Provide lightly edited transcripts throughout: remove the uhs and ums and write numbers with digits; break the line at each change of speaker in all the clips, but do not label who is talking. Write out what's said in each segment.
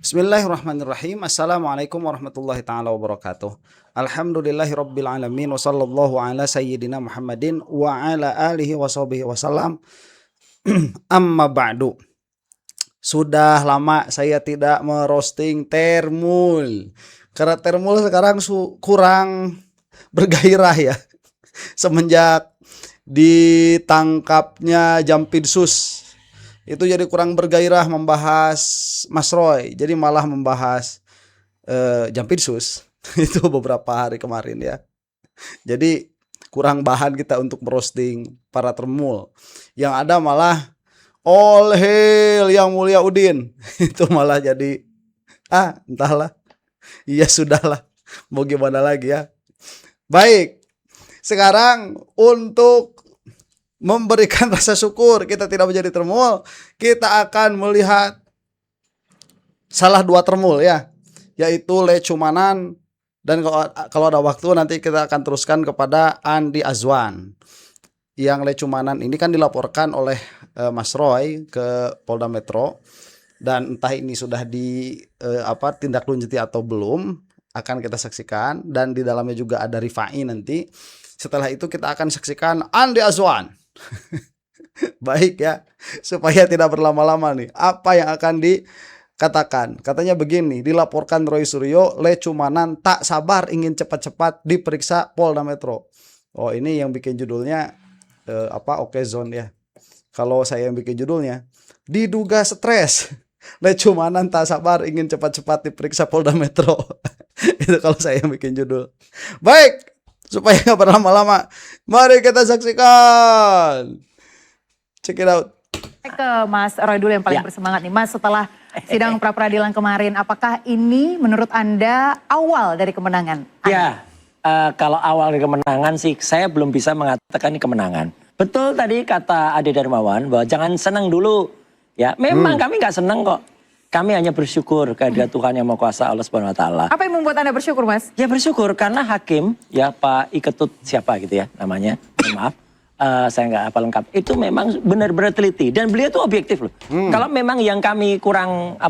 Bismillahirrahmanirrahim. Assalamualaikum warahmatullahi taala wabarakatuh. Alhamdulillahirabbil alamin wa sallallahu ala sayyidina Muhammadin wa ala alihi washabihi wasallam. Amma ba'du. Sudah lama saya tidak merosting Termul. Karena Termul sekarang kurang bergairah ya. Semenjak ditangkapnya Jampinsus. Itu jadi kurang bergairah membahas Mas Roy, jadi malah membahas Jampinsus itu beberapa hari kemarin ya. Jadi kurang bahan kita untuk merosting para Termul. Yang ada malah all hail yang mulia Udin. Itu malah jadi entahlah. Iya sudahlah. Mau gimana lagi ya. Baik. Sekarang untuk memberikan rasa syukur kita tidak menjadi Termul, kita akan melihat salah dua Termul ya, yaitu Lecumanan, dan kalau ada waktu nanti kita akan teruskan kepada Andi Azwan. Yang Lecumanan ini kan dilaporkan oleh Mas Roy ke Polda Metro, dan entah ini sudah tindak lanjuti atau belum akan kita saksikan, dan di dalamnya juga ada Rifai nanti. Setelah itu kita akan saksikan Andi Azwan. Baik ya, supaya tidak berlama-lama nih, apa yang akan dikatakan? Katanya begini, dilaporkan Roy Suryo, Lecumanan tak sabar ingin cepat-cepat diperiksa Polda Metro. Oh, ini yang bikin judulnya Oke Zone ya. Kalau saya yang bikin judulnya, diduga stres, Lecumanan tak sabar ingin cepat-cepat diperiksa Polda Metro. Itu kalau saya yang bikin judul. Baik, supaya nggak berlama-lama, mari kita saksikan. Check it out.
Ke Mas Roy dulu yang paling bersemangat nih. Mas, setelah sidang pra-peradilan kemarin, apakah ini menurut Anda awal dari kemenangan?
Ya, kalau awal dari kemenangan sih saya belum bisa mengatakan ini kemenangan. Betul tadi kata Ade Darmawan bahwa jangan senang dulu. Ya, memang kami nggak senang kok. Kami hanya bersyukur kehadirat Tuhan Yang Maha Kuasa Allah Subhanahu Wa Taala.
Apa yang membuat Anda bersyukur, Mas?
Ya bersyukur karena hakim ya Pak Iketut siapa gitu ya namanya. Maaf. Saya nggak hafal lengkap. Itu memang benar-benar teliti dan beliau tuh objektif loh. Kalau memang yang kami kurang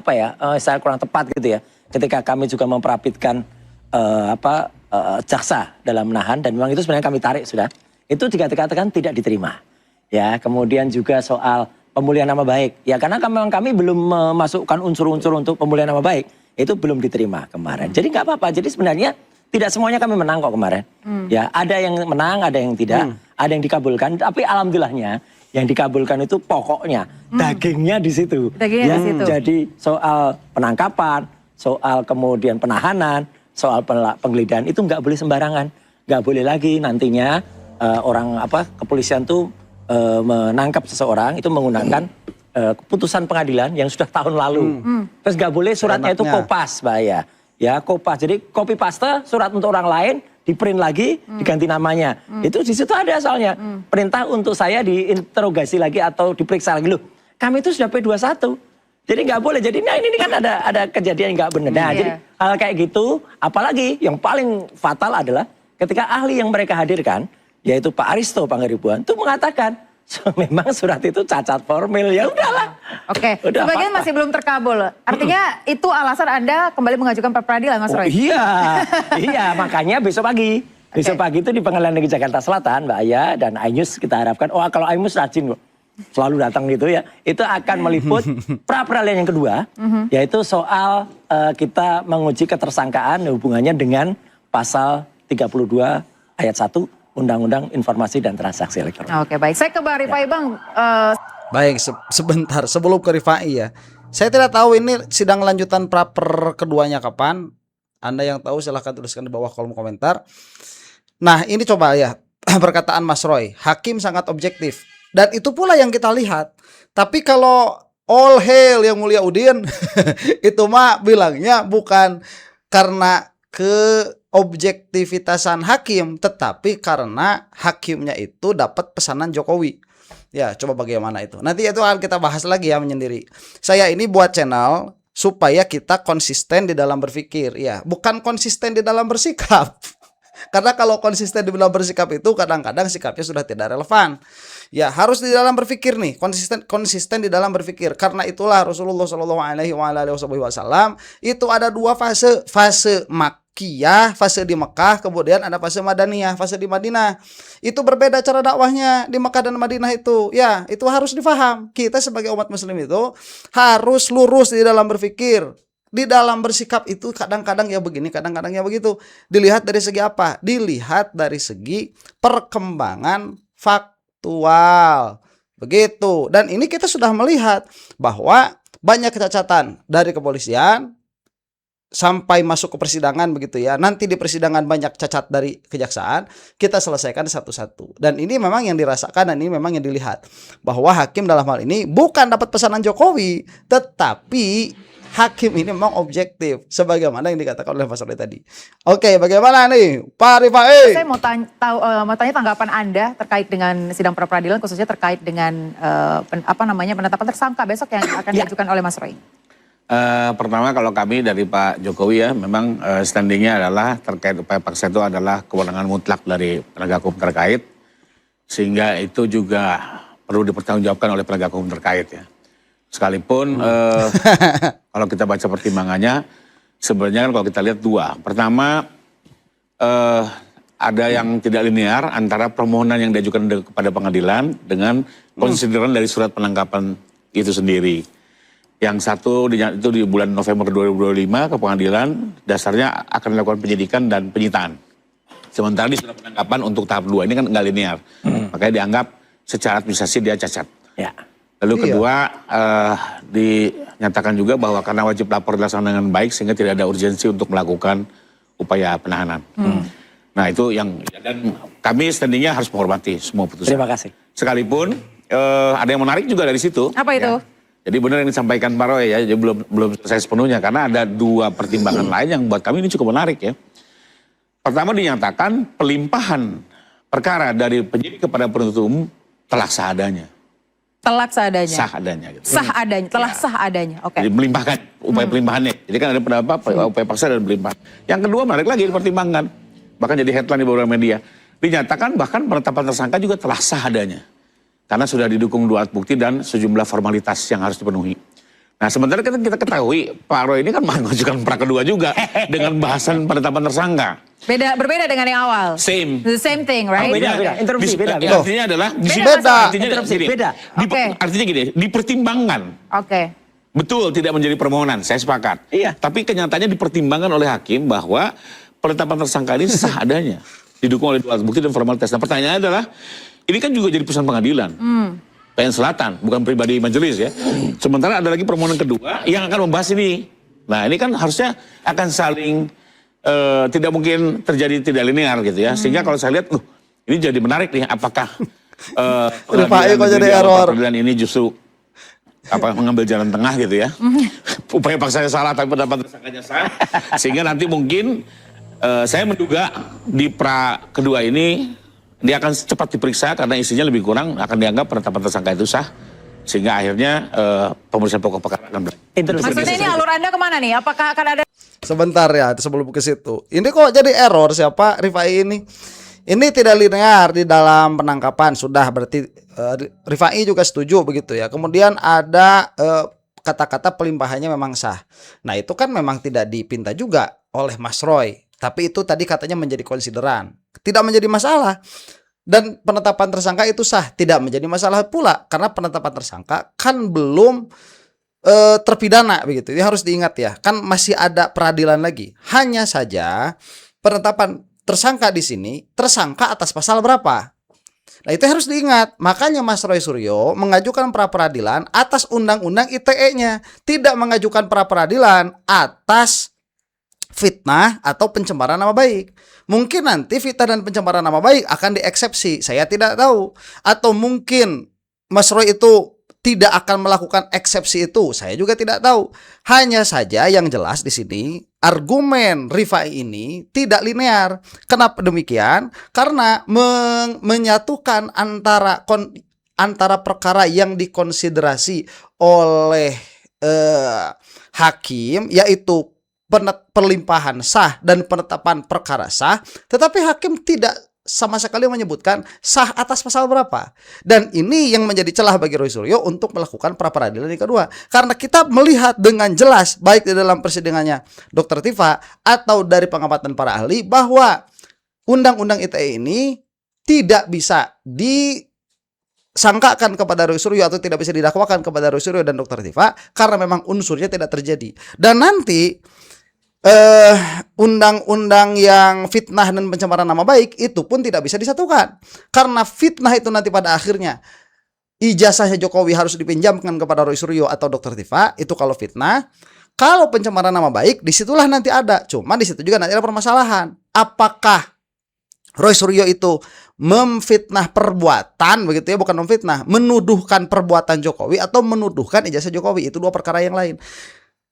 saya kurang tepat gitu ya. Ketika kami juga memperapitkan jaksa dalam menahan, dan memang itu sebenarnya kami tarik sudah. Itu dikatakan tidak diterima. Ya, kemudian juga soal pemulihan nama baik. Ya karena kami belum memasukkan unsur-unsur untuk pemulihan nama baik. Itu belum diterima kemarin. Jadi nggak apa-apa. Jadi sebenarnya tidak semuanya kami menang kok kemarin. Ya, ada yang menang, ada yang tidak, ada yang dikabulkan. Tapi alhamdulillahnya yang dikabulkan itu pokoknya dagingnya di situ.
Dagingnya
ya,
di situ.
Jadi soal penangkapan, soal kemudian penahanan, soal penggeledahan itu nggak boleh sembarangan. Nggak boleh lagi nantinya kepolisian tuh menangkap seseorang itu menggunakan keputusan pengadilan yang sudah tahun lalu. Terus nggak boleh suratnya itu kopas, bahaya. Ya, kopas. Jadi copy paste surat untuk orang lain, di-print lagi, diganti namanya. Itu di situ ada soalnya. Perintah untuk saya diinterogasi lagi atau diperiksa lagi. Loh, kami itu sudah P21. Jadi nggak boleh. Jadi ini kan ada kejadian yang nggak benar. Nah, jadi hal kayak gitu, apalagi yang paling fatal adalah ketika ahli yang mereka hadirkan, yaitu Pak Aristo Pangaribuan, itu mengatakan, memang surat itu cacat formil, ya udahlah.
Oke, sebagian masih belum terkabul. Artinya itu alasan Anda kembali mengajukan pra-peradilan, Mas Roy?
Iya, makanya besok pagi. Besok pagi itu di Pengadilan Negeri Jakarta Selatan, Mbak Aya dan Ainus kita harapkan, kalau Ainus rajin kok, selalu datang gitu ya, itu akan meliput pra-peradilan yang kedua, yaitu soal kita menguji ketersangkaan hubungannya dengan pasal 32 ayat 1 Undang-Undang Informasi dan Transaksi Elektronik.
Oke, baik. Saya ke Bang Rifai, Bang.
Baik, sebentar sebelum ke Rifai ya. Saya tidak tahu ini sidang lanjutan praper keduanya kapan. Anda yang tahu silahkan tuliskan di bawah kolom komentar. Nah, ini coba ya perkataan Mas Roy. Hakim sangat objektif. Dan itu pula yang kita lihat. Tapi kalau all hail yang mulia Udin, itu mah bilangnya bukan karena keobjektivitasan hakim, tetapi karena hakimnya itu dapat pesanan Jokowi. Ya, coba bagaimana itu. Nanti itu akan kita bahas lagi ya menyendiri. Saya ini buat channel supaya kita konsisten di dalam berpikir, ya, bukan konsisten di dalam bersikap. Karena kalau konsisten di dalam bersikap itu kadang-kadang sikapnya sudah tidak relevan. Ya, harus di dalam berpikir nih, konsisten di dalam berpikir. Karena itulah Rasulullah Shallallahu alaihi wasallam itu ada dua fase, fase Makkiyah, fase di Mekah, kemudian ada fase Madaniyah, fase di Madinah. Itu berbeda cara dakwahnya di Mekah dan Madinah itu. Ya, itu harus difaham. Kita sebagai umat muslim itu harus lurus di dalam berpikir. Di dalam bersikap itu kadang-kadang ya begini, kadang-kadang ya begitu. Dilihat dari segi apa? Dilihat dari segi perkembangan faktual. Begitu. Dan ini kita sudah melihat bahwa banyak kecacatan dari kepolisian sampai masuk ke persidangan begitu ya. Nanti di persidangan banyak cacat dari kejaksaan, kita selesaikan satu-satu. Dan ini memang yang dirasakan dan ini memang yang dilihat. Bahwa hakim dalam hal ini bukan dapat pesanan Jokowi, tetapi hakim ini memang objektif sebagaimana yang dikatakan oleh Mas Roy tadi. Oke, bagaimana nih Pak Rifai?
Saya mau tanya tanggapan Anda terkait dengan sidang pra peradilan, khususnya terkait dengan penetapan tersangka besok yang akan diajukan oleh Mas Roy.
Pertama kalau kami dari Pak Jokowi ya memang standingnya adalah terkait upaya paksa itu adalah kewenangan mutlak dari penegak hukum terkait, sehingga itu juga perlu dipertanggungjawabkan oleh penegak hukum terkait ya. Sekalipun kalau kita baca pertimbangannya, sebenarnya kan kalau kita lihat dua. Pertama, ada yang tidak linear antara permohonan yang diajukan kepada pengadilan dengan konsideran dari surat penangkapan itu sendiri. Yang satu itu di bulan November 2025 ke pengadilan, dasarnya akan dilakukan penyidikan dan penyitaan. Sementara di surat penangkapan untuk tahap 2 ini kan nggak linear. Makanya dianggap secara administrasi dia cacat.
Ya.
Lalu kedua, dinyatakan juga bahwa karena wajib lapor dilaksanakan dengan baik sehingga tidak ada urgensi untuk melakukan upaya penahanan. Nah itu yang, dan kami standingnya harus menghormati semua putusan.
Terima kasih.
Sekalipun ada yang menarik juga dari situ.
Apa itu?
Ya. Jadi benar yang disampaikan Pak Roy ya, jadi belum selesai sepenuhnya karena ada dua pertimbangan lain yang buat kami ini cukup menarik ya. Pertama dinyatakan pelimpahan perkara dari penyidik kepada penuntut umum telah sah adanya.
Telak seadanya.
Sah adanya. Gitu.
Sah adanya, telah sah adanya. Oke.
Jadi melimpahkan upaya pelimpahannya. Jadi kan ada pendapat upaya paksa dan pelimpahan. Yang kedua menarik lagi dipertimbangkan. Bahkan jadi headline di beberapa media. Dinyatakan bahkan penetapan tersangka juga telah sah adanya. Karena sudah didukung dua alat bukti dan sejumlah formalitas yang harus dipenuhi. Nah sementara kita ketahui Pak Roy ini kan mengajukan pra kedua juga dengan bahasan penetapan tersangka.
Berbeda dengan yang awal.
Same.
The same thing, right?
Beda. Interupsi, beda.
Artinya adalah
Beda.
artinya gini,
Beda.
artinya gini, dipertimbangkan.
Oke.
Betul tidak menjadi permohonan, saya sepakat.
Iya.
Tapi kenyataannya dipertimbangkan oleh hakim bahwa penetapan tersangka ini sah adanya, didukung oleh dua alat bukti dan formalitas. Nah pertanyaannya adalah, ini kan juga jadi putusan pengadilan. PN Selatan, bukan pribadi majelis ya. Sementara ada lagi permohonan kedua yang akan membahas ini. Nah ini kan harusnya akan saling, tidak mungkin terjadi tidak linear gitu ya. Sehingga kalau saya lihat, ini jadi menarik nih, apakah peradilan ini justru mengambil jalan tengah gitu ya. Upaya paksanya salah tapi pendapat tersangkanya sah. Sehingga nanti mungkin saya menduga di pra kedua ini dia akan cepat diperiksa karena isinya lebih kurang akan dianggap penetapan tersangka itu sah. Sehingga akhirnya pemeriksaan pokok perkara akan berakhir.
Maksudnya ini alur Anda kemana nih? Apakah akan ada...
Sebentar ya, sebelum ke situ. Ini kok jadi error siapa Rifai ini? Ini tidak linear di dalam penangkapan. Sudah berarti Rifai juga setuju begitu ya. Kemudian ada kata-kata pelimpahannya memang sah. Nah itu kan memang tidak dipinta juga oleh Mas Roy. Tapi itu tadi katanya menjadi konsideran. Tidak menjadi masalah. Dan penetapan tersangka itu sah. Tidak menjadi masalah pula. Karena penetapan tersangka kan belum terpidana begitu. Ini harus diingat ya. Kan masih ada peradilan lagi. Hanya saja penetapan tersangka di sini tersangka atas pasal berapa? Nah itu harus diingat. Makanya Mas Roy Suryo mengajukan pra peradilan atas undang-undang ITE-nya. Tidak mengajukan pra peradilan atas fitnah atau pencemaran nama baik. Mungkin nanti fitnah dan pencemaran nama baik akan dieksepsi. Saya tidak tahu. Atau mungkin Mas Roy itu tidak akan melakukan eksepsi itu. Saya juga tidak tahu. Hanya saja yang jelas di sini argumen Rifai ini tidak linear. Kenapa demikian? Karena menyatukan antara perkara yang dikonsiderasi oleh hakim, yaitu perlimpahan sah dan penetapan perkara sah, tetapi hakim tidak sama sekali menyebutkan sah atas pasal berapa. Dan ini yang menjadi celah bagi Roy Suryo untuk melakukan pra peradilan yang kedua. Karena kita melihat dengan jelas baik di dalam persidangannya Dr. Tifa atau dari pengamatan para ahli bahwa undang-undang ITE ini tidak bisa disangkakan kepada Roy Suryo atau tidak bisa didakwakan kepada Roy Suryo dan Dr. Tifa karena memang unsurnya tidak terjadi. Dan nanti undang-undang yang fitnah dan pencemaran nama baik itu pun tidak bisa disatukan. Karena fitnah itu nanti pada akhirnya ijazahnya Jokowi harus dipinjamkan kepada Roy Suryo atau Dr. Tifa, itu kalau fitnah. Kalau pencemaran nama baik disitulah nanti ada. Cuma di situ juga nanti ada permasalahan. Apakah Roy Suryo itu memfitnah perbuatan, begitu ya, bukan memfitnah, menuduhkan perbuatan Jokowi atau menuduhkan ijazah Jokowi, itu dua perkara yang lain.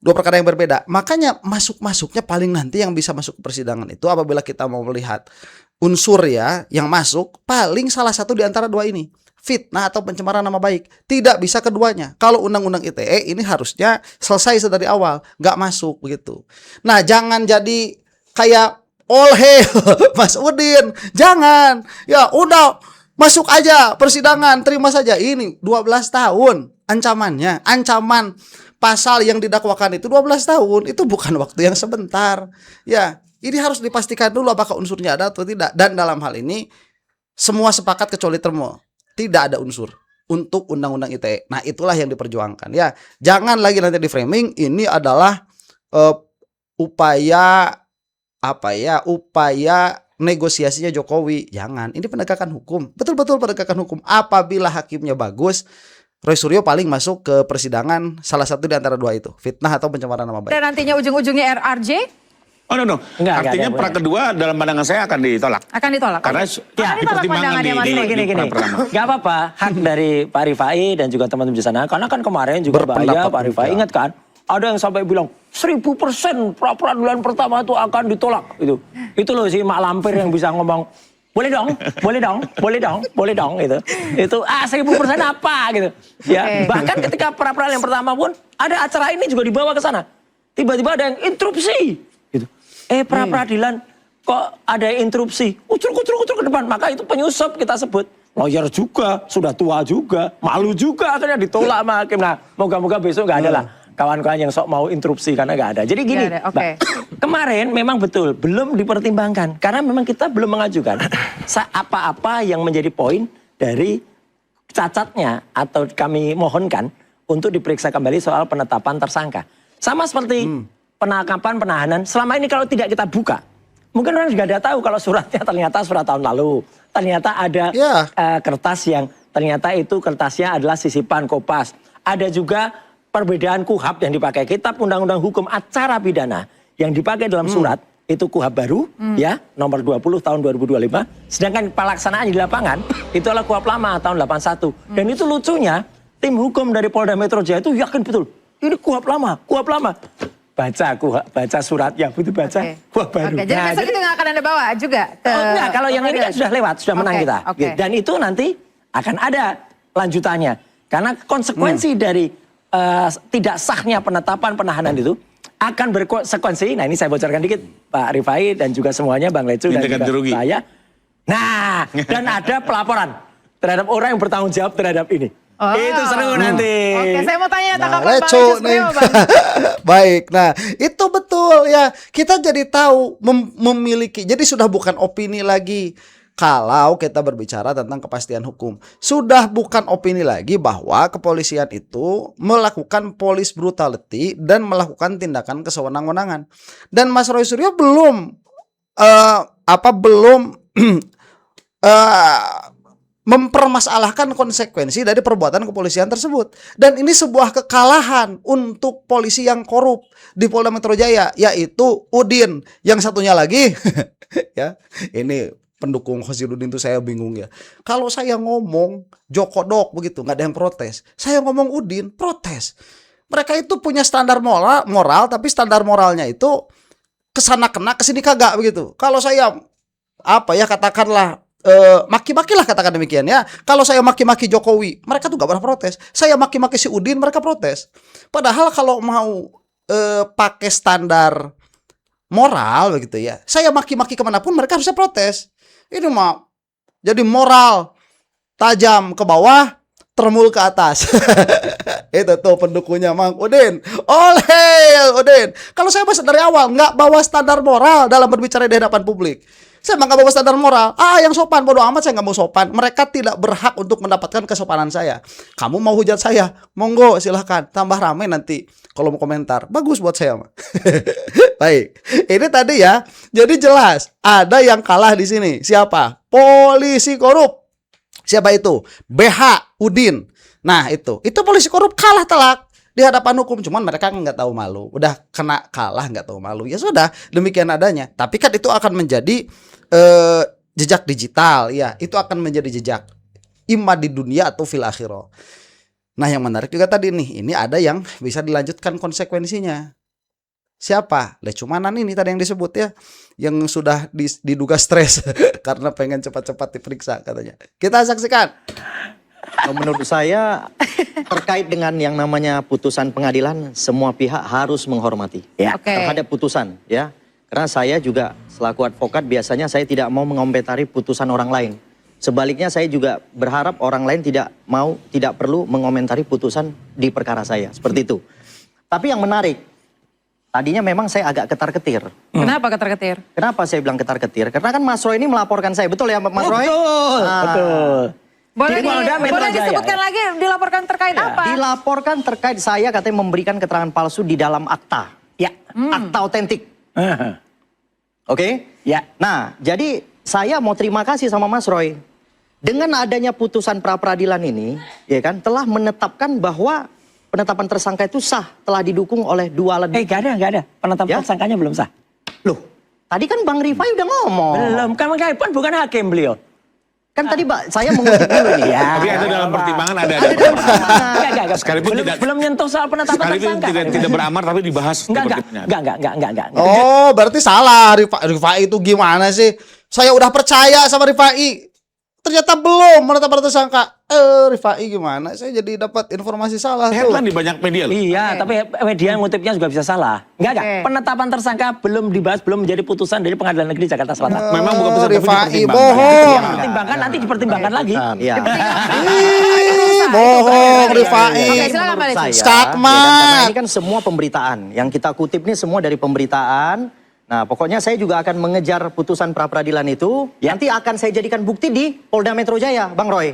Dua perkara yang berbeda. Makanya masuknya paling nanti yang bisa masuk ke persidangan itu apabila kita mau melihat unsur ya yang masuk, paling salah satu di antara dua ini, fitnah atau pencemaran nama baik. Tidak bisa keduanya. Kalau undang-undang ITE ini harusnya selesai dari awal, nggak masuk begitu. Nah, jangan jadi kayak oleh Mas Udin, jangan. Ya udah masuk aja persidangan, terima saja. Ini 12 tahun ancamannya, ancaman pasal yang didakwakan itu 12 tahun, itu bukan waktu yang sebentar. Ya, ini harus dipastikan dulu apakah unsurnya ada atau tidak. Dan dalam hal ini semua sepakat kecuali Termo, tidak ada unsur untuk undang-undang ITE. Nah, itulah yang diperjuangkan ya. Jangan lagi nanti di framing ini adalah upaya negosiasinya Jokowi. Jangan, ini penegakan hukum. Betul-betul penegakan hukum. Apabila hakimnya bagus, Roy Suryo paling masuk ke persidangan salah satu di antara dua itu, fitnah atau pencemaran nama baik.
Dan nantinya ujung-ujungnya RRJ?
Oh no. Artinya pra kedua dalam pandangan saya akan ditolak.
Akan ditolak.
Karena
akan ditolak pandangannya Mas Roy.
Gini. Gak apa-apa, hak dari Pak Rifai dan juga teman-teman di sana. Karena kan kemarin juga bahaya Pak Rifai, ingat kan? Ada yang sampai bilang 1000% pra peradilan pertama itu akan ditolak. Itu loh si Mak Lampir yang bisa ngomong, boleh dong gitu. Itu 1000% apa gitu. Ya, bahkan ketika pra peradilan yang pertama pun ada acara ini juga dibawa ke sana. Tiba-tiba ada yang interupsi gitu. Pra peradilan kok ada yang interupsi. Ucur ke depan, maka itu penyusup kita sebut. Lawyer juga, sudah tua juga, malu juga akhirnya ditolak sama hakim. Nah, moga-moga besok nggak ada lah kawan-kawan yang sok mau interupsi karena nggak ada. Jadi gini, Mbak, kemarin memang betul belum dipertimbangkan karena memang kita belum mengajukan apa-apa yang menjadi poin dari cacatnya atau kami mohonkan untuk diperiksa kembali soal penetapan tersangka. Sama seperti penangkapan penahanan, selama ini kalau tidak kita buka, mungkin orang juga tidak tahu kalau suratnya ternyata surat tahun lalu. Ternyata ada kertas yang ternyata itu kertasnya adalah sisipan Kopas. Ada juga perbedaan KUHAP yang dipakai, kitab undang-undang hukum acara pidana yang dipakai dalam surat itu KUHAP baru ya nomor 20 tahun 2025, sedangkan pelaksanaan di lapangan itu adalah KUHAP lama tahun 81. Dan itu lucunya tim hukum dari Polda Metro Jaya itu yakin betul ini KUHAP lama. Baca suratnya, begitu baca KUHAP baru.
Jadi besok itu nggak akan Anda bawa juga ke
enggak, kalau yang ini kan sudah lewat, sudah menang kita. Dan itu nanti akan ada lanjutannya. Karena konsekuensi dari tidak sahnya penetapan penahanan itu akan berkonsekuensi. Nah, ini saya bocorkan dikit Pak Rifai dan juga semuanya, Bang Lecu dan juga saya. Nah, dan ada pelaporan terhadap orang yang bertanggung jawab terhadap ini. Itu seru nanti.
Oke, saya mau tanya tanggapan Bang
Lecu nih. Baik, nah itu betul ya. Kita jadi tahu memiliki, jadi sudah bukan opini lagi. Kalau kita berbicara tentang kepastian hukum, sudah bukan opini lagi bahwa kepolisian itu melakukan police brutality dan melakukan tindakan kesewenang-wenangan. Dan Mas Roy Suryo belum mempermasalahkan konsekuensi dari perbuatan kepolisian tersebut. Dan ini sebuah kekalahan untuk polisi yang korup di Polda Metro Jaya, yaitu Udin. Yang satunya lagi ya, ini pendukung Khazirudin itu saya bingung ya. Kalau saya ngomong Jokodok begitu, nggak ada yang protes. Saya ngomong Udin, protes. Mereka itu punya standar moral, tapi standar moralnya itu kesana kena, kesini kagak begitu. Kalau saya katakanlah maki-maki lah, katakan demikian ya. Kalau saya maki-maki Jokowi, mereka tuh gak pernah protes. Saya maki-maki si Udin, mereka protes. Padahal kalau mau pakai standar moral begitu ya. Saya maki-maki kemanapun mereka bisa protes. Ini mah jadi moral tajam ke bawah, termul ke atas. Itu tuh pendukungnya Mang Udin. Oleh Udin. Kalau saya bahas dari awal nggak bawa standar moral dalam berbicara di hadapan publik. Saya nggak bawa standar moral. Yang sopan bodo amat, saya nggak mau sopan. Mereka tidak berhak untuk mendapatkan kesopanan saya. Kamu mau hujat saya, monggo silahkan. Tambah ramai nanti kalau mau komentar. Bagus buat saya mah. Baik. Ini tadi ya. Jadi jelas ada yang kalah di sini. Siapa? Polisi korup. Siapa itu? BH Udin. Nah itu polisi korup kalah telak di hadapan hukum, cuman mereka nggak tahu malu, udah kena kalah nggak tahu malu, ya sudah demikian adanya. Tapi kan itu akan menjadi jejak digital, ya itu akan menjadi jejak imma di dunia atau fil akhirah. Nah yang menarik juga tadi nih, ini ada yang bisa dilanjutkan konsekuensinya. Siapa? Lecumanan ini tadi yang disebut ya, yang sudah diduga stres karena pengen cepat-cepat diperiksa katanya. Kita saksikan.
Menurut saya terkait dengan yang namanya putusan pengadilan, semua pihak harus menghormati terhadap putusan ya. Karena saya juga selaku advokat biasanya saya tidak mau mengomentari putusan orang lain. Sebaliknya saya juga berharap orang lain tidak perlu mengomentari putusan di perkara saya, seperti itu. Tapi yang menarik, tadinya memang saya agak ketar-ketir.
Kenapa ketar-ketir?
Kenapa saya bilang ketar-ketir? Karena kan Mas Roy ini melaporkan saya, betul ya Mas Roy?
Betul.
Boleh
Metro Jaya,
disebutkan lagi dilaporkan terkait apa?
Dilaporkan terkait saya katanya memberikan keterangan palsu di dalam akta.
Ya.
Akta otentik. Oke?
Ya.
Nah, jadi saya mau terima kasih sama Mas Roy. Dengan adanya putusan pra-peradilan ini, ya kan, telah menetapkan bahwa penetapan tersangka itu sah, telah didukung oleh 2 alat bukti.
Gak ada. Penetapan tersangkanya belum sah.
Loh, tadi kan Bang Rifai udah ngomong.
Belum, kan bukan hakim beliau.
Kan tadi saya mengutip dulu nih.
Tapi ada dalam pertimbangan ada.
Enggak.
Sekalipun
belum nyentuh soal penetapan
sekalipun
tersangka.
tidak beramar tapi dibahas di pertimbangan.
Enggak.
Oh, berarti salah Rifai itu gimana sih? Saya udah percaya sama Rifai. Ternyata belum menetapkan tersangka. Rifai gimana? Saya jadi dapat informasi salah tuh.
Headline di banyak media loh.
Iya, tapi media ngutipnya juga bisa salah. Enggak. Penetapan tersangka belum dibahas, belum menjadi putusan dari Pengadilan Negeri Jakarta Selatan.
Memang bukan putusan tapi
Rifai
dipertimbangkan.
bohong.
Dipertimbangkan, nanti dipertimbangkan lagi.
Iya.
Bohong Rifai.
Oke, silakan Pak Leci.
Skakmat.
Karena ini kan semua pemberitaan. Yang kita kutip ini semua dari pemberitaan. Nah, pokoknya saya juga akan mengejar putusan pra-peradilan itu.
Ya.
Nanti akan saya jadikan bukti di Polda Metro Jaya, Bang Roy.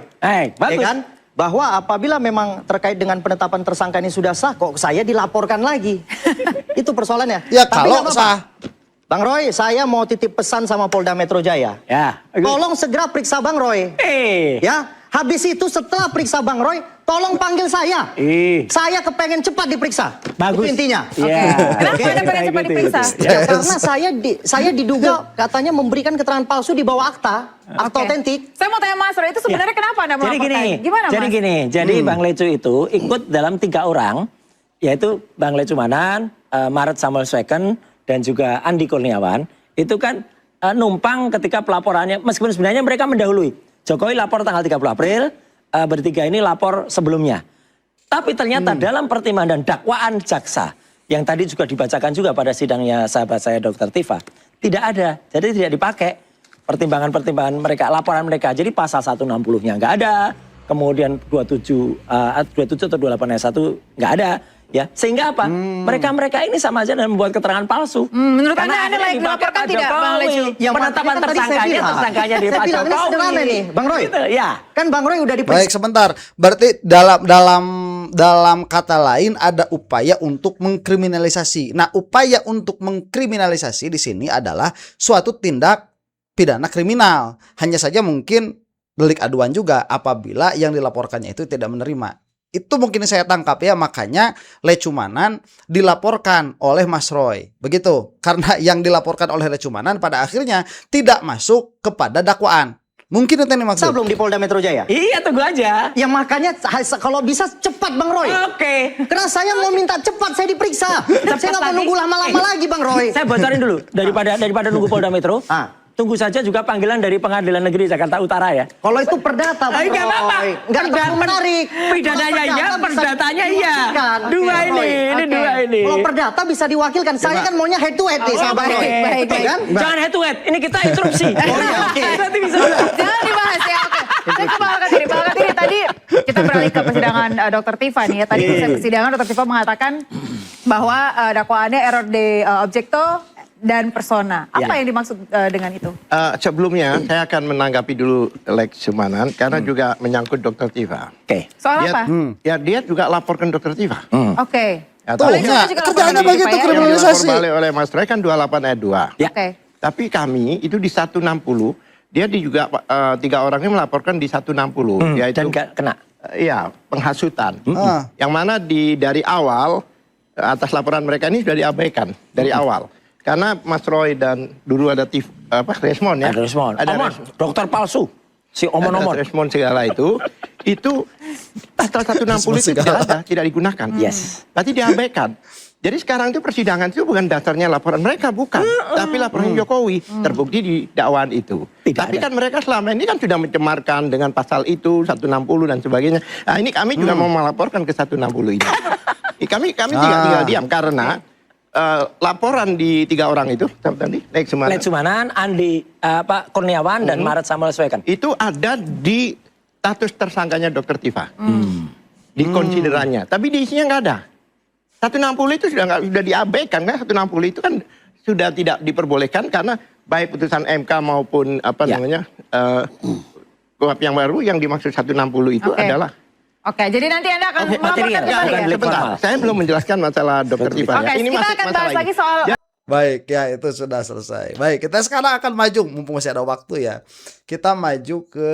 Bagus.
Ya kan? Bahwa apabila memang terkait dengan penetapan tersangka ini sudah sah, kok saya dilaporkan lagi. Itu persoalannya.
Ya
Tapi
kalau
nggak apa-apa.
sah.
Bang Roy, saya mau titip pesan sama Polda Metro Jaya.
Ya.
Tolong segera periksa Bang Roy. Ya, habis itu setelah periksa Bang Roy, tolong panggil saya. Saya kepengen cepat diperiksa.
Bagus.
Itu intinya.
Iya.
Kenapa Anda pengen cepat diperiksa?
Ya, karena saya diduga katanya memberikan keterangan palsu di bawah akta
Oke.
otentik.
Saya mau tanya Mas Roy, itu sebenarnya kenapa Anda
Jadi
melaporkan?
gini,
Gimana Mas?
jadi Bang Lecu itu ikut dalam 3 orang, yaitu Bang Lecumanan, Maret Samuel Sweken, dan juga Andi Kurniawan. Itu kan numpang ketika pelaporannya, meskipun sebenarnya mereka mendahului. Jokowi lapor tanggal 30 April, bertiga ini lapor sebelumnya. Tapi ternyata dalam pertimbangan dan dakwaan jaksa, yang tadi juga dibacakan juga pada sidangnya sahabat saya Dr. Tifa, tidak ada, jadi tidak dipakai pertimbangan-pertimbangan mereka, laporan mereka. Jadi pasal 160-nya nggak ada, kemudian 27 atau 28 ayat 1 nggak ada. Ya, sehingga apa? Mereka ini sama aja dengan membuat keterangan palsu.
Menurut
Karena
Anda layak
dipakai
dilaporkan
Pak
tidak, Bang
Jokowi.
Lecu?
Yang
Penetapan
makanya kan tadi saya
tersangkanya,
bilang.
tersangkanya di
Saya
Pak
bilang, ini
Jokowi.
sederhana nih, Bang Roy.
Gitu, ya.
Kan Bang Roy udah diperiksa.
Baik, sebentar. Berarti dalam kata lain ada upaya untuk mengkriminalisasi. Nah, upaya untuk mengkriminalisasi di sini adalah suatu tindak pidana kriminal. Hanya saja mungkin delik aduan juga apabila yang dilaporkannya itu tidak menerima. Itu mungkin saya tangkap ya, makanya Lecumanan dilaporkan oleh Mas Roy. Begitu. Karena yang dilaporkan oleh Lecumanan pada akhirnya tidak masuk kepada dakwaan. Mungkin itu yang
Saya
dimaksud.
belum di Polda Metro Jaya.
Iya, tunggu aja.
Ya makanya kalau bisa cepat Bang Roy.
Oke.
Karena saya mau minta cepat saya diperiksa. Saya nggak mau
lagi.
nunggu lama-lama lagi Bang Roy.
Saya bocorin dulu daripada nunggu Polda Metro. tunggu saja juga panggilan dari Pengadilan Negeri Jakarta Utara ya.
Kalau itu perdata, Bang
Nggak apa-apa.
Roy. Nggak terlalu menarik.
Pidananya iya, perdatanya iya. Dua ini dua ini.
Kalau perdata bisa diwakilkan. Saya kan maunya head to head nih sama Bang Roy.
baik.
Kan?
Jangan head to head, ini kita interupsi. Nanti bisa.
Jangan dibahas ya. Oke. Saya ke Pak Alkatiri. Pak Alkatiri tadi kita beralih ke persidangan Dr. Tifa nih ya. Tadi di persidangan Dr. Tifa mengatakan bahwa dakwaannya error de objecto dan persona. Apa yang dimaksud dengan itu?
Sebelumnya saya akan menanggapi dulu Lex Sumanan karena juga menyangkut Dr. Tifa.
Oke.
Soal
Dia,
apa?
ya dia juga laporkan Dr. Tifa.
Oke.
Ya,
Tuh,
tapi
ya,
juga
kerjaannya
laporan
begitu
dari Pak ya.
yang
kriminalisasi.
dilapor balik oleh Mas Roy kan 28 ayat 2.
Ya.
Oke.
Tapi kami itu di 160, dia juga 3 orang ini melaporkan di 160, yaitu
Dan nggak kena.
iya, penghasutan.
Ah.
Yang mana dari awal atas laporan mereka ini sudah diabaikan dari awal. Karena Mas Roy dan dulu ada Resmond ya.
Ada respon.
Ada
Omon, dokter palsu. Si omon-omon.
Resmond segala itu pasal 160 itu tidak ada, tidak digunakan.
Yes.
Berarti diabaikan. Jadi sekarang itu persidangan itu bukan dasarnya laporan mereka, bukan. Tapi laporan Jokowi terbukti di dakwaan itu.
Tidak
Tapi
ada.
kan mereka selama ini kan sudah mencemarkan dengan pasal itu, 160 dan sebagainya. Nah ini kami juga mau melaporkan ke 160 ini. Kami tinggal diam karena laporan di 3 orang itu, tadi, Lex Sumanan,
Lex Sumanan, Andi Pak Kurniawan dan Maret Samuel Swekan.
itu ada di status tersangkanya Dr. Tifa. Di konsiderannya. Tapi di isinya nggak ada. 160 itu sudah diabaikan kan? 160 itu kan sudah tidak diperbolehkan karena baik putusan MK maupun namanya KUHP yang baru yang dimaksud 160 itu
Oke.
adalah.
Oke, jadi nanti Anda akan
Oke,
melaporkan
material,
kembali
bukan
ya?
delik
Sebentar,
formal.
saya belum menjelaskan masalah Dr. Tifa.
Oke,
Ya. Ini
kita
masih
akan
masalah
bahas
ini.
lagi soal
Baik, ya itu sudah selesai. Baik, kita sekarang akan maju, mumpung masih ada waktu ya. Kita maju ke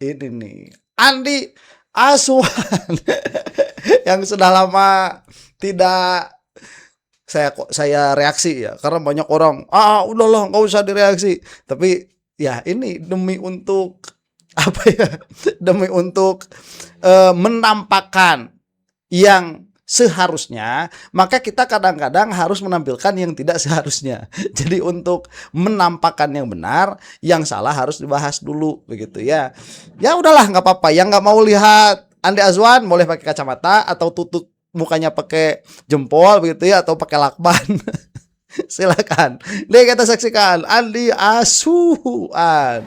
ini nih, Andi Azwan yang sudah lama tidak saya reaksi ya, karena banyak orang udahlah nggak usah direaksi. Tapi ya ini demi untuk apa ya? Demi untuk menampakkan yang seharusnya, maka kita kadang-kadang harus menampilkan yang tidak seharusnya. Jadi untuk menampakkan yang benar, yang salah harus dibahas dulu begitu ya. Ya udahlah nggak apa-apa. Yang nggak mau lihat Andi Azwan boleh pakai kacamata atau tutup mukanya pakai jempol begitu ya, atau pakai lakban. Silakan. Nih kita saksikan Andi Azwan.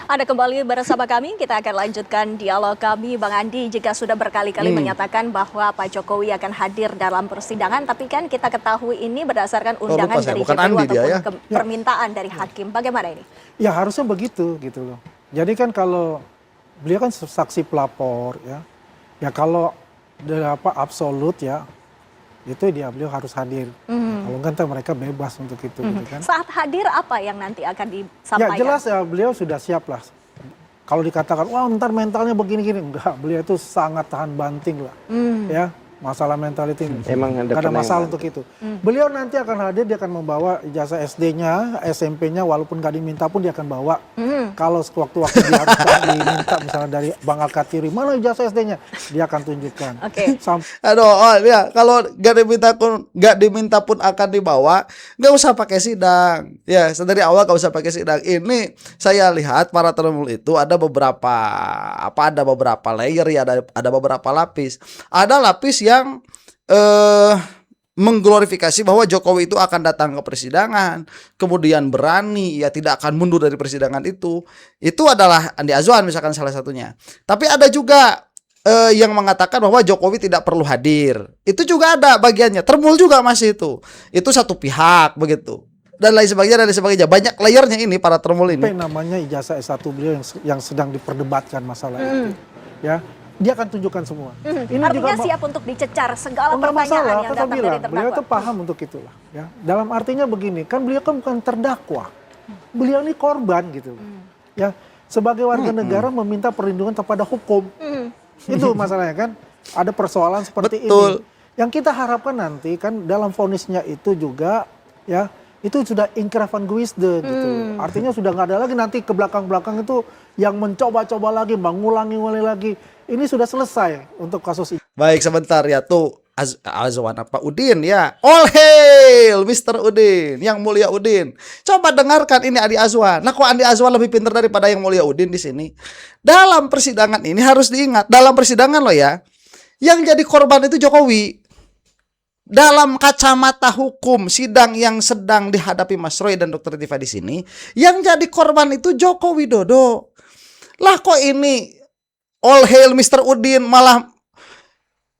Anda kembali bersama kami, kita akan lanjutkan dialog kami. Bang Andi, jika sudah berkali-kali menyatakan bahwa Pak Jokowi akan hadir dalam persidangan, tapi kan kita ketahui ini berdasarkan undangan
lupa saya,
dari
bukan
JPU
Andi dia
ataupun
ya.
permintaan dari hakim. Bagaimana ini?
Ya harusnya begitu gitu loh. Jadi kan kalau beliau kan saksi pelapor ya. Ya kalau absolut ya itu beliau harus hadir. Kalau enggak ntar mereka bebas untuk itu gitu kan.
Saat hadir apa yang nanti akan
Ya
disampaikan?
jelas ya beliau sudah siap lah. Kalau dikatakan wah ntar mentalnya begini-gini, enggak, beliau itu sangat tahan banting lah. Ya, masalah mentality ini.
Emang ada
Nggak ada
pernah
masalah
yang
untuk itu. Beliau nanti akan hadir, dia akan membawa ijazah SD-nya, SMP-nya, walaupun nggak diminta pun dia akan bawa. Kalau sewaktu-waktu dia harus diminta misalnya dari Bang Alkatiri, mana ijazah SD-nya? Dia akan tunjukkan.
Oke.
Aduh, ya kalau nggak diminta pun akan dibawa, nggak usah pakai sidang. Ya, dari awal nggak usah pakai sidang. Ini saya lihat para termul itu ada beberapa layer ya, ada beberapa lapis. Ada lapis yang mengglorifikasi bahwa Jokowi itu akan datang ke persidangan, kemudian berani ya tidak akan mundur dari persidangan itu. Itu adalah Andi Azwan misalkan salah satunya. Tapi ada juga yang mengatakan bahwa Jokowi tidak perlu hadir. Itu juga ada bagiannya. Termul juga masih itu. Itu satu pihak begitu. Dan lain sebagainya. Banyak layernya ini para termul ini.
Apa yang namanya ijazah S1 beliau yang sedang diperdebatkan masalah itu. Ya, dia akan tunjukkan semua. Ini
Artinya
juga
siap untuk dicecar segala
enggak
pertanyaan
masalah,
yang
kata
datang dari
bilang, beliau
terdakwa.
itu paham untuk itulah. Ya. Dalam artinya begini, kan beliau kan bukan terdakwa. Beliau ini korban gitu. Ya, sebagai warga negara meminta perlindungan kepada hukum. Itu masalahnya kan. Ada persoalan seperti
Betul.
ini. Yang kita harapkan nanti kan dalam vonisnya itu juga ya itu sudah ingkrah van Guisde gitu. Artinya sudah nggak ada lagi nanti ke belakang-belakang itu yang mencoba-coba lagi, mengulangi lagi. Ini sudah selesai untuk kasus ini.
Baik, sebentar ya tuh. Azwan apa Udin ya. All hail Mr. Udin, yang mulia Udin. Coba dengarkan ini Andi Azwan. Nah, kok Andi Azwan lebih pintar daripada yang mulia Udin di sini? Dalam persidangan ini harus diingat, dalam persidangan loh ya, yang jadi korban itu Jokowi. Dalam kacamata hukum sidang yang sedang dihadapi Mas Roy dan Dr. Tifa di sini, yang jadi korban itu Joko Widodo. Lah kok ini all hail Mr. Udin malah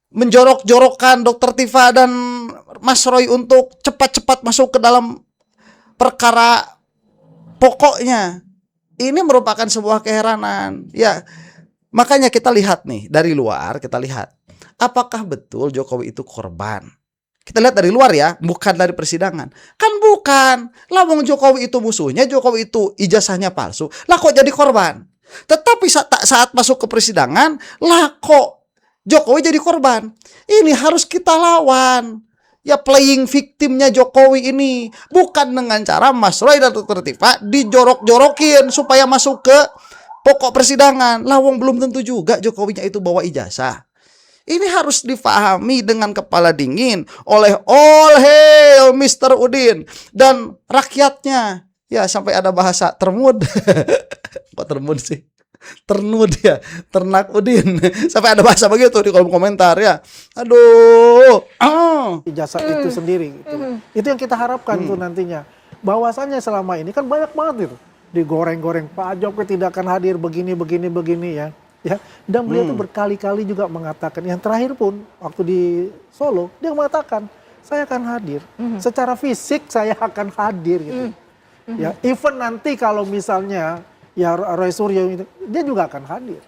menjorok-jorokkan Dr. Tifa dan Mas Roy untuk cepat-cepat masuk ke dalam perkara pokoknya. Ini merupakan sebuah keheranan. Ya, makanya kita lihat nih dari luar, kita lihat apakah betul Jokowi itu korban. Kita lihat dari luar ya, bukan dari persidangan. Kan bukan. Lah wong Jokowi itu musuhnya, Jokowi itu ijazahnya palsu. Lah kok jadi korban? Tetapi saat masuk ke persidangan, lah kok Jokowi jadi korban? Ini harus kita lawan. Ya playing victimnya Jokowi ini. Bukan dengan cara Mas Roy dan Dr. Tifa dijorok-jorokin supaya masuk ke pokok persidangan. Lah wong belum tentu juga Jokowinya itu bawa ijazah. Ini harus difahami dengan kepala dingin oleh all hail Mr. Udin dan rakyatnya. Ya sampai ada bahasa termud. Kok termud sih? Ternud ya, ternak Udin. Sampai ada bahasa begitu di kolom komentar ya. Aduh.
Ijazah itu sendiri. Gitu. Itu yang kita harapkan tuh nantinya. Bahwasannya selama ini kan banyak banget itu. Digoreng-goreng Pak Jokowi tidak akan hadir begini ya. Ya, dan beliau itu berkali-kali juga mengatakan, yang terakhir pun waktu di Solo dia mengatakan saya akan hadir, secara fisik saya akan hadir gitu. Ya, even nanti kalau misalnya ya Roy Suryo itu dia juga akan hadir.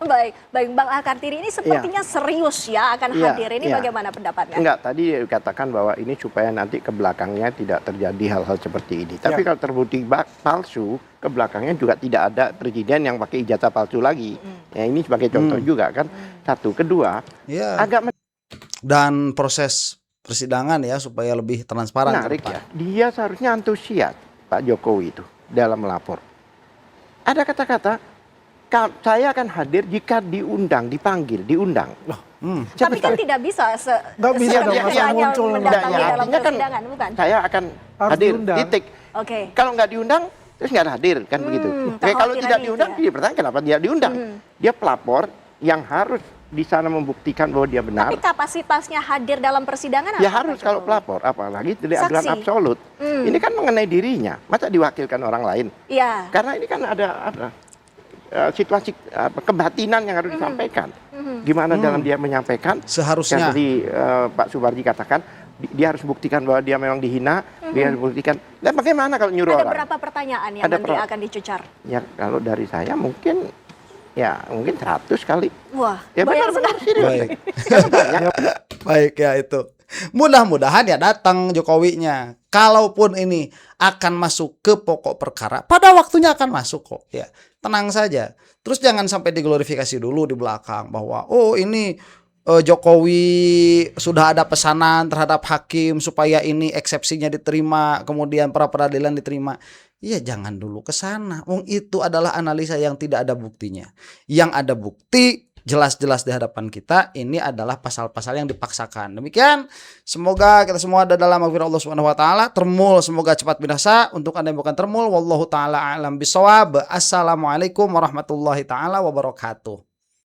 Baik Bang Al-Kartiri ini sepertinya serius ya akan hadir. Ini bagaimana pendapatnya?
Enggak, tadi dikatakan bahwa ini supaya nanti ke belakangnya tidak terjadi hal-hal seperti ini. Tapi kalau terbukti palsu, ke belakangnya juga tidak ada presiden yang pakai ijazah palsu lagi. Ya ini sebagai contoh juga kan. Satu, kedua, agak
dan proses persidangan ya supaya lebih transparan.
menarik ya. Dia seharusnya antusias Pak Jokowi itu dalam melapor. Ada kata-kata saya akan hadir jika dipanggil, diundang.
Tapi kan tidak bisa
Nggak bisa dong, masa muncul
mendatangi dalam
artinya kan
persidangan, bukan?
saya akan
Harus
hadir,
diundang.
titik.
Oke.
Kalau nggak diundang, terus nggak hadir, kan begitu. Oke, kalau tidak diundang, dia bertanya kenapa dia diundang. Dia pelapor yang harus di sana membuktikan bahwa dia benar.
Tapi kapasitasnya hadir dalam persidangan
Ya
apa,
harus
Pak
kalau
Jokowi?
pelapor, apalagi tidak
Saksi.
aturan absolut. Ini kan mengenai dirinya, masa diwakilkan orang lain?
Iya.
Karena ini kan ada situasi kebatinan yang harus disampaikan. Gimana dalam dia menyampaikan?
Seharusnya.
Yang tadi Pak Subarji katakan, dia harus buktikan bahwa dia memang dihina, dia harus buktikan. Dan bagaimana kalau nyuruh
Ada
orang?
berapa pertanyaan yang
Ada
nanti akan dicucar?
Ya kalau dari saya mungkin 100 kali.
Wah,
Ya
banyak
benar-benar
sekali.
serius.
Baik.
Banyak.
Baik ya itu. Mudah-mudahan ya datang Jokowinya. Kalaupun ini akan masuk ke pokok perkara, pada waktunya akan masuk kok. Ya, tenang saja. Terus jangan sampai diglorifikasi dulu di belakang bahwa ini Jokowi sudah ada pesanan terhadap hakim supaya ini eksepsinya diterima, kemudian pra peradilan diterima. Ya jangan dulu ke sana. Wong itu adalah analisa yang tidak ada buktinya. Yang ada bukti jelas-jelas di hadapan kita ini adalah pasal-pasal yang dipaksakan. Demikian, semoga kita semua ada dalam maghfirah Allah Subhanahu wa taala. Termul semoga cepat binasa. Untuk Anda yang bukan termul, wallahu taala a'lam bishawab. Assalamualaikum warahmatullahi taala wabarakatuh.